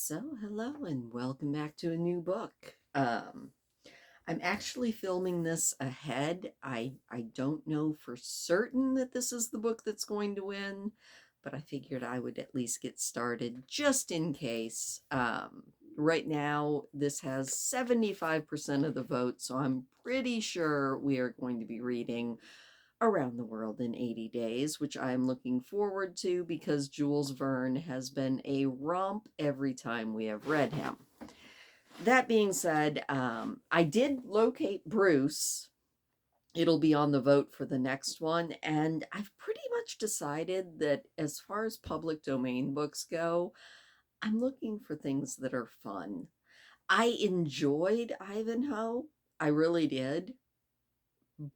Hello and welcome back to a new book. I'm actually filming this ahead. I don't know for certain that this is the book that's going to win, but I figured I would at least get started just in case. Right now, this has 75% of the vote, so I'm pretty sure we are going to be reading Around the World in 80 Days, which I'm looking forward to because Jules Verne has been a romp every time we have read him. That being said, I did locate Bruce. It'll be on the vote for the next one, and I've pretty much decided that as far as public domain books go, I'm looking for things that are fun. I enjoyed Ivanhoe, I really did.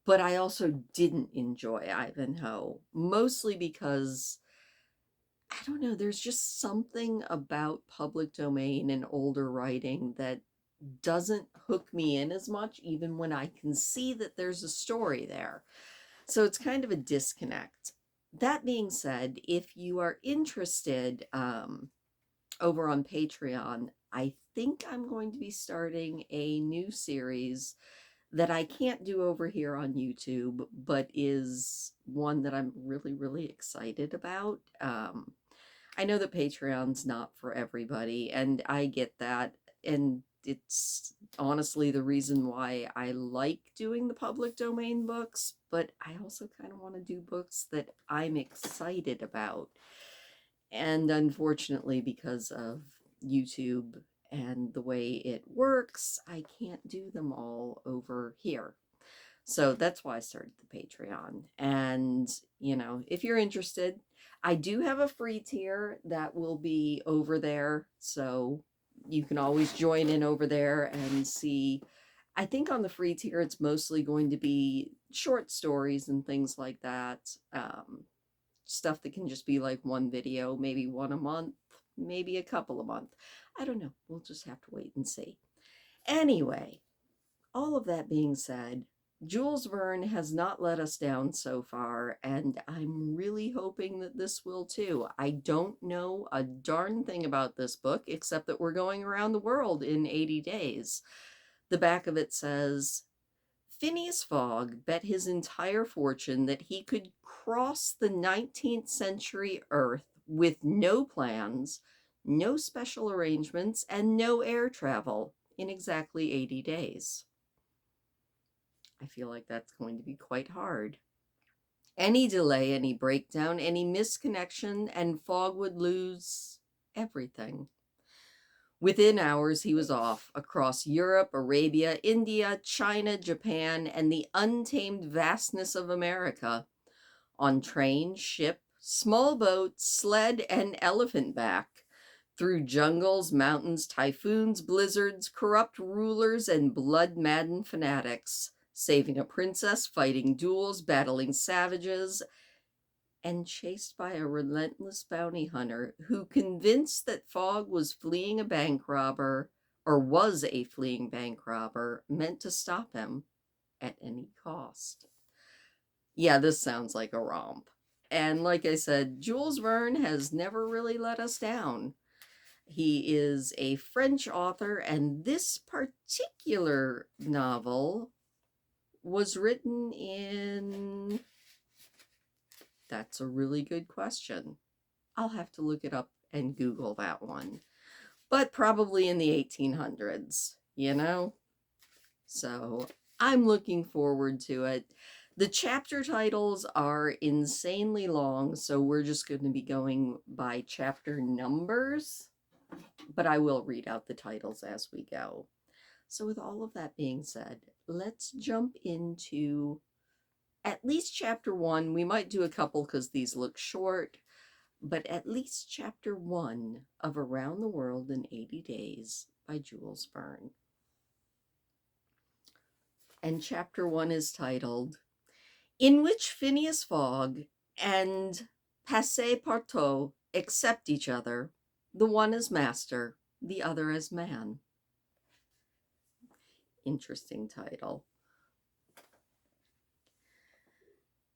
But I also didn't enjoy Ivanhoe, mostly because I don't know, there's just something about public domain and older writing that doesn't hook me in as much, even when I can see that there's a story there. So it's kind of a disconnect. That being said, if you are interested, over on Patreon, I think I'm going to be starting a new series that I can't do over here on YouTube, but is one that I'm really, really excited about. I know that Patreon's not for everybody, and I get that. And it's honestly the reason why I like doing the public domain books, but I also kind of want to do books that I'm excited about. And unfortunately, because of YouTube and the way it works, I can't do them all over here. So that's why I started the Patreon. And, if you're interested, I do have a free tier that will be over there. So you can always join in over there and see. I think on the free tier, it's mostly going to be short stories and things like that. Stuff that can just be like one video, maybe one a month, maybe a couple a month. I don't know. We'll just have to wait and see. Anyway, all of that being said, Jules Verne has not let us down so far, and I'm really hoping that this will too. I don't know a darn thing about this book except that we're going around the world in 80 days. The back of it says, Phineas Fogg bet his entire fortune that he could cross the 19th century Earth with no plans, no special arrangements, and no air travel in exactly 80 days. I feel like that's going to be quite hard. Any delay, any breakdown, any misconnection, and Fogg would lose everything. Within hours, he was off across Europe, Arabia, India, China, Japan, and the untamed vastness of America. On train, ship, small boat, sled, and elephant back. Through jungles, mountains, typhoons, blizzards, corrupt rulers, and blood-maddened fanatics. Saving a princess, fighting duels, battling savages, and chased by a relentless bounty hunter who, convinced that Fogg was fleeing a bank robber, or was a fleeing bank robber, meant to stop him at any cost. Yeah, this sounds like a romp. And like I said, Jules Verne has never really let us down. He is a French author, and this particular novel was written in... That's a really good question. I'll have to look it up and Google that one. But probably in the 1800s, you know? So I'm looking forward to it. The chapter titles are insanely long, so we're just going to be going by chapter numbers, but I will read out the titles as we go. So with all of that being said, let's jump into at least chapter one. We might do a couple because these look short, but at least chapter one of Around the World in 80 Days by Jules Verne. And chapter one is titled, In which Phineas Fogg and Passepartout accept each other, the one as master, the other as man. Interesting title.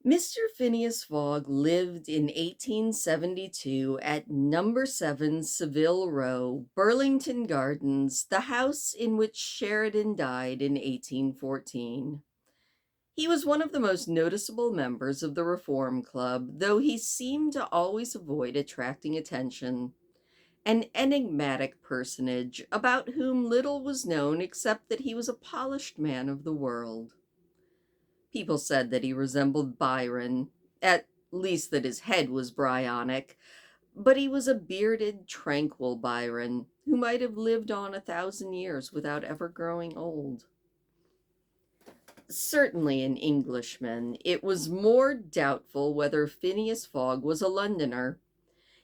Mr. Phineas Fogg lived in 1872 at number 7 Savile Row, Burlington Gardens, the house in which Sheridan died in 1814. He was one of the most noticeable members of the Reform Club, though he seemed to always avoid attracting attention. An enigmatic personage about whom little was known except that he was a polished man of the world. People said that he resembled Byron, at least that his head was Bryonic, but he was a bearded, tranquil Byron who might have lived on 1,000 years without ever growing old. Certainly an Englishman, it was more doubtful whether Phineas Fogg was a Londoner.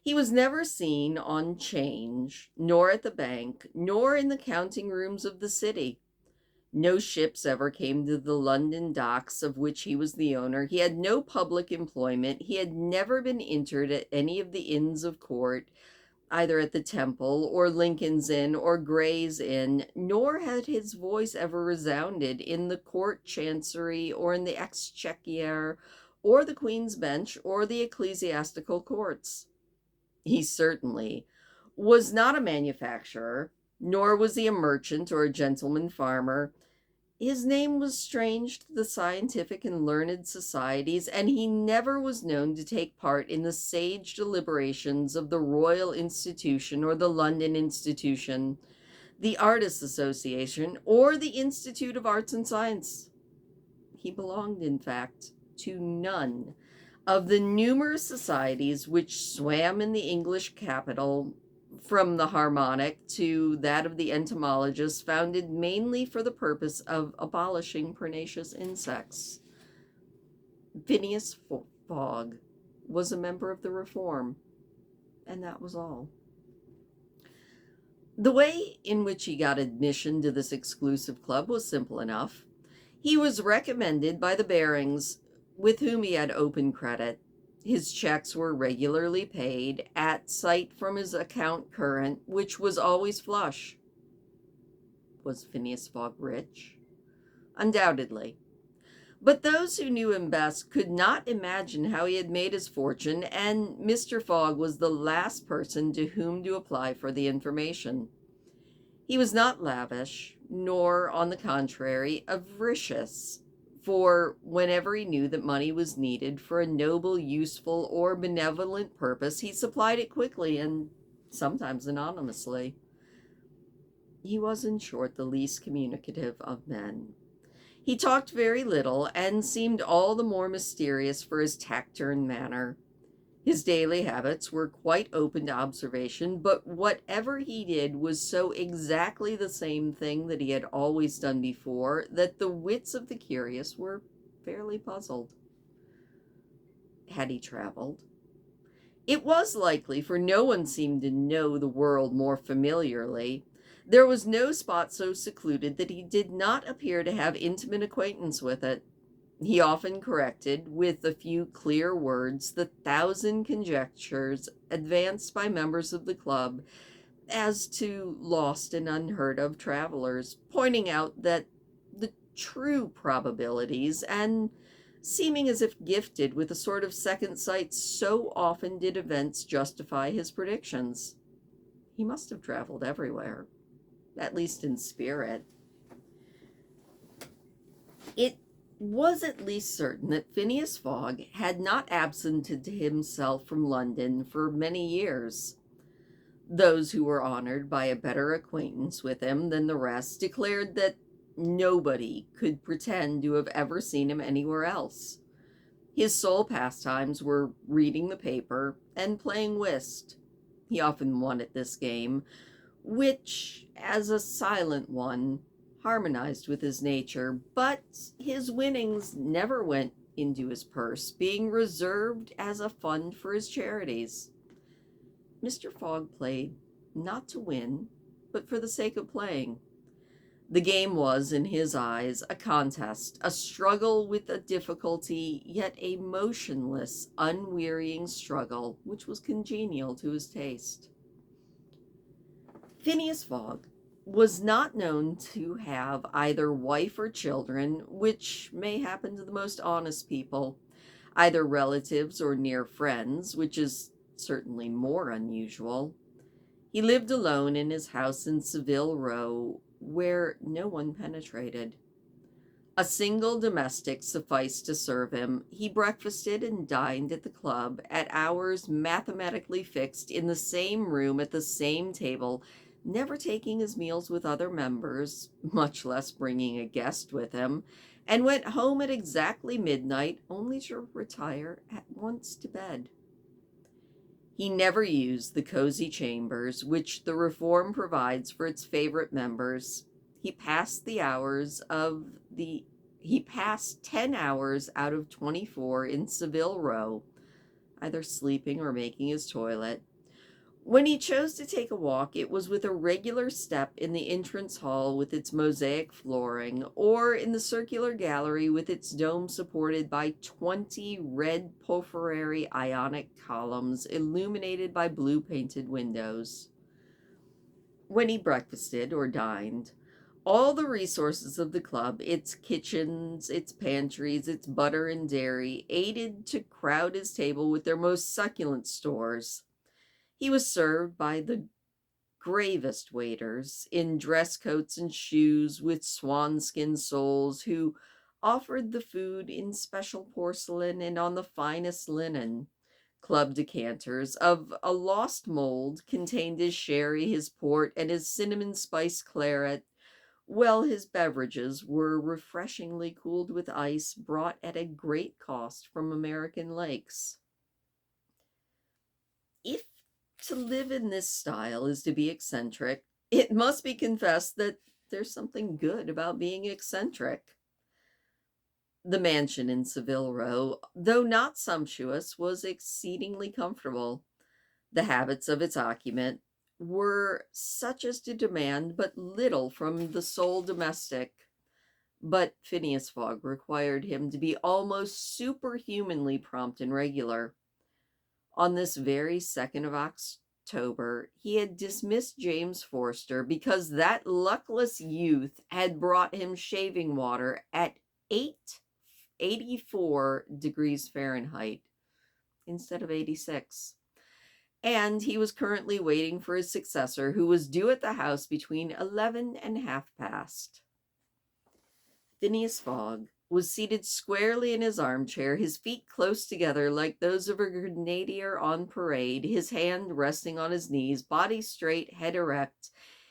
He was never seen on 'Change, nor at the bank, nor in the counting rooms of the city. No ships ever came to the London docks of which he was the owner. He had no public employment. He had never been entered at any of the Inns of Court, either at the Temple or Lincoln's Inn or Gray's Inn, nor had his voice ever resounded in the Court Chancery or in the Exchequer or the Queen's Bench or the ecclesiastical courts. He certainly was not a manufacturer, nor was he a merchant or a gentleman farmer. His name was strange to the scientific and learned societies, and he never was known to take part in the sage deliberations of the Royal Institution or the London Institution, the Artists' Association, or the Institute of Arts and Science. He belonged, in fact, to none of the numerous societies which swam in the English capital, from the Harmonic to that of the entomologists, founded mainly for the purpose of abolishing pernicious insects. Phineas Fogg was a member of the Reform, and that was all. The way in which he got admission to this exclusive club was simple enough. He was recommended by the Barings, with whom he had open credit. His checks were regularly paid, at sight from his account current, which was always flush. Was Phineas Fogg rich? Undoubtedly. But those who knew him best could not imagine how he had made his fortune, and Mr. Fogg was the last person to whom to apply for the information. He was not lavish, nor, on the contrary, avaricious, for whenever he knew that money was needed for a noble, useful, or benevolent purpose, he supplied it quickly and sometimes anonymously. He was, in short, the least communicative of men. He talked very little and seemed all the more mysterious for his taciturn manner. His daily habits were quite open to observation, but whatever he did was so exactly the same thing that he had always done before that the wits of the curious were fairly puzzled. Had he traveled? It was likely, for no one seemed to know the world more familiarly. There was no spot so secluded that he did not appear to have intimate acquaintance with it. He often corrected, with a few clear words, the 1,000 conjectures advanced by members of the club as to lost and unheard of travelers, pointing out that the true probabilities, and seeming as if gifted with a sort of second sight, so often did events justify his predictions. He must have traveled everywhere, at least in spirit. It was at least certain that Phineas Fogg had not absented himself from London for many years. Those who were honored by a better acquaintance with him than the rest declared that nobody could pretend to have ever seen him anywhere else. His sole pastimes were reading the paper and playing whist. He often won at this game, which, as a silent one, harmonized with his nature, but his winnings never went into his purse, being reserved as a fund for his charities. Mr. Fogg played not to win, but for the sake of playing. The game was, in his eyes, a contest, a struggle with a difficulty, yet a motionless, unwearying struggle, which was congenial to his taste. Phineas Fogg was not known to have either wife or children, which may happen to the most honest people. either relatives or near friends, which is certainly more unusual. He lived alone in his house in Savile Row, where no one penetrated. A single domestic sufficed to serve him. He breakfasted and dined at the club at hours mathematically fixed in the same room at the same table, never taking his meals with other members, much less bringing a guest with him, and went home at exactly midnight, only to retire at once to bed. He never used the cozy chambers which the Reform provides for its favorite members. He passed the hours of the he passed 10 hours out of 24 in Savile Row, either sleeping or making his toilet. When he chose to take a walk, it was with a regular step in the entrance hall with its mosaic flooring, or in the circular gallery with its dome supported by 20 red porphyry Ionic columns illuminated by blue painted windows. When he breakfasted or dined, all the resources of the club, its kitchens, its pantries, its butter and dairy, aided to crowd his table with their most succulent stores. He was served by the gravest waiters in dress coats and shoes with swanskin soles, who offered the food in special porcelain and on the finest linen. Club decanters of a lost mold contained his sherry, his port, and his cinnamon spice claret, while his beverages were refreshingly cooled with ice brought at a great cost from American lakes. If to live in this style is to be eccentric, it must be confessed that there's something good about being eccentric. The mansion in Savile Row, though not sumptuous, was exceedingly comfortable. The habits of its occupant were such as to demand but little from the sole domestic, but Phineas Fogg required him to be almost superhumanly prompt and regular. On this very 2nd of October, he had dismissed James Forster because that luckless youth had brought him shaving water at 884 degrees Fahrenheit instead of 86. And he was currently waiting for his successor, who was due at the house between 11 and half past. Phineas Fogg was seated squarely in his armchair, his feet close together like those of a grenadier on parade, his hand resting on his knees, body straight, head erect.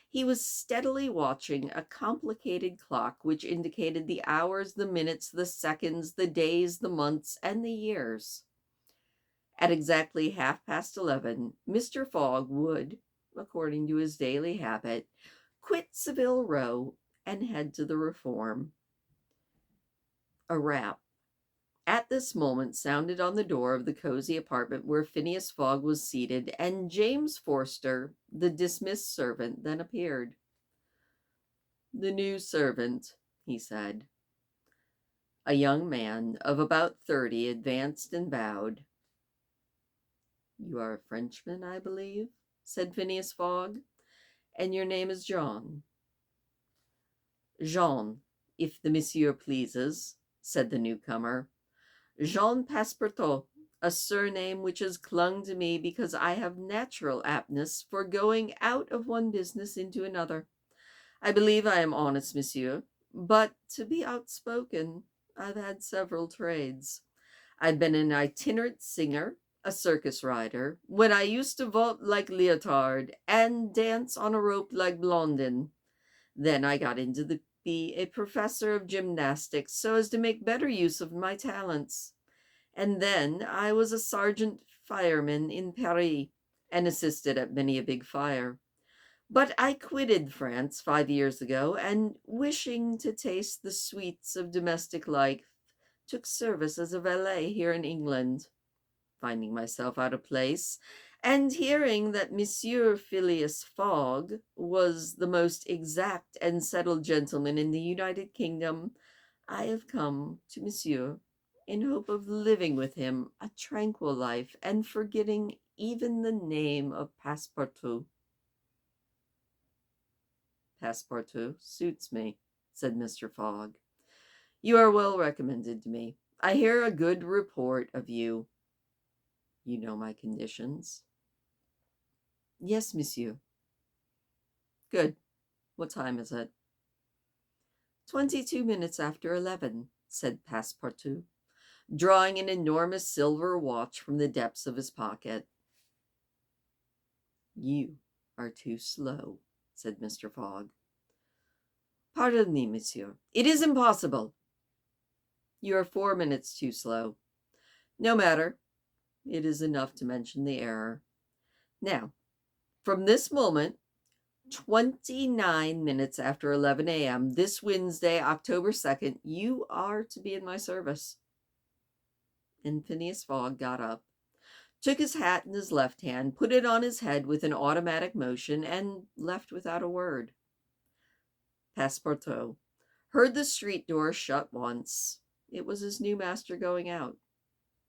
He was steadily watching a complicated clock which indicated the hours, the minutes, the seconds, the days, the months, and the years. At exactly half past 11, Mr. Fogg would, according to his daily habit, quit Savile Row and head to the Reform. A rap at this moment sounded on the door of the cozy apartment where Phineas Fogg was seated, and James Forster, the dismissed servant, then appeared. "The new servant," he said. A young man of about 30 advanced and bowed. "You are a Frenchman, I believe," said Phineas Fogg, "and your name is John." "Jean, if the monsieur pleases," said the newcomer. "Jean Passepartout, a surname which has clung to me because I have natural aptness for going out of one business into another. I believe I am honest, monsieur, but to be outspoken, I've had several trades. I've been an itinerant singer, a circus rider, when I used to vault like Leotard and dance on a rope like Blondin. Then I got into the be a professor of gymnastics so as to make better use of my talents. And then I was a sergeant fireman in Paris and assisted at many a big fire. But I quitted France 5 years ago, and wishing to taste the sweets of domestic life, took service as a valet here in England. Finding myself out of place, and hearing that Monsieur Phileas Fogg was the most exact and settled gentleman in the United Kingdom, I have come to Monsieur in hope of living with him a tranquil life and forgetting even the name of Passepartout." "Passepartout suits me," said Mr. Fogg. "You are well recommended to me. I hear a good report of you. You know my conditions. Yes, monsieur. Good. What time is it? 22 minutes after 11, said Passepartout, drawing an enormous silver watch from the depths of his pocket. You are too slow, said Mr. Fogg. Pardon me, monsieur. It is impossible. You are 4 minutes too slow. No matter. It is enough to mention the error. Now, from this moment, 29 minutes after 11 a.m., this Wednesday, October 2nd, you are to be in my service. And Phineas Fogg got up, took his hat in his left hand, put it on his head with an automatic motion, and left without a word. Passepartout heard the street door shut once. It was his new master going out.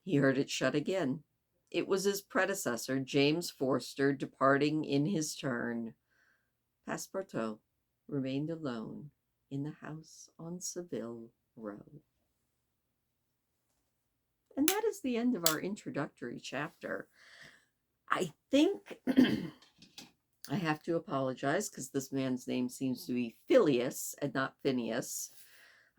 He heard it shut again. It was his predecessor, James Forster, departing in his turn. Passepartout remained alone in the house on Savile Row. And that is the end of our introductory chapter. I think I have to apologize because this man's name seems to be Phileas and not Phineas.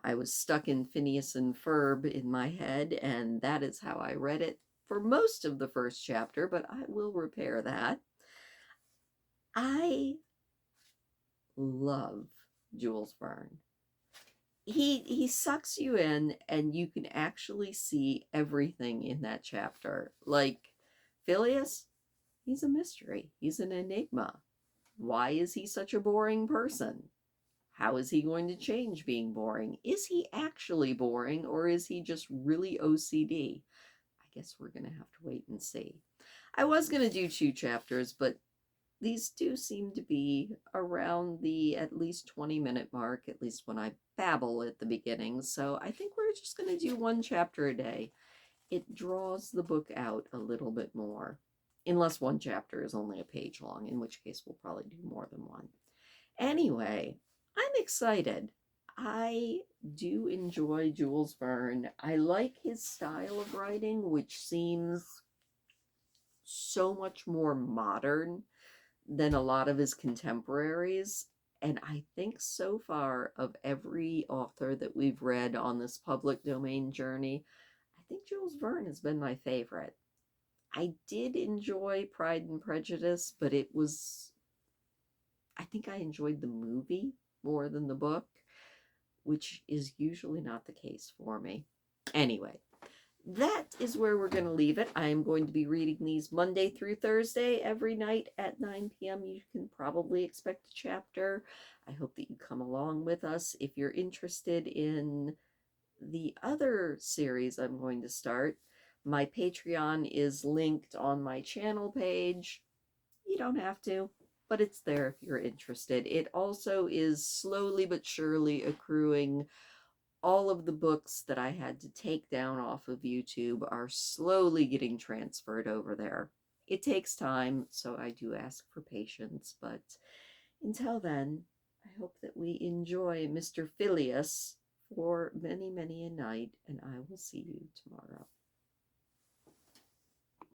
I was stuck in Phineas and Ferb in my head, and that is how I read it for most of the first chapter, but I will repair that. I love Jules Verne. He sucks you in, and you can actually see everything in that chapter. Like Phileas, he's a mystery. He's an enigma. Why is he such a boring person? How is he going to change being boring? Is he actually boring, or is he just really OCD? I guess we're going to have to wait and see. I was going to do 2 chapters, but these do seem to be around the at least 20-minute mark, at least when I babble at the beginning. So I think we're just going to do 1 chapter a day. It draws the book out a little bit more, unless 1 chapter is only a page long, in which case we'll probably do more than 1. Anyway, I'm excited. I do enjoy Jules Verne. I like his style of writing, which seems so much more modern than a lot of his contemporaries. And I think so far, of every author that we've read on this public domain journey, I think Jules Verne has been my favorite. I did enjoy Pride and Prejudice, but I think I enjoyed the movie more than the book, which is usually not the case for me. Anyway, that is where we're going to leave it. I am going to be reading these Monday through Thursday every night at 9 p.m. You can probably expect a chapter. I hope that you come along with us. If you're interested in the other series I'm going to start, my Patreon is linked on my channel page. You don't have to, but it's there if you're interested. It also is slowly but surely accruing. All of the books that I had to take down off of YouTube are slowly getting transferred over there. It takes time, so I do ask for patience, but until then, I hope that we enjoy Mr. Phileas for many, many a night, and I will see you tomorrow.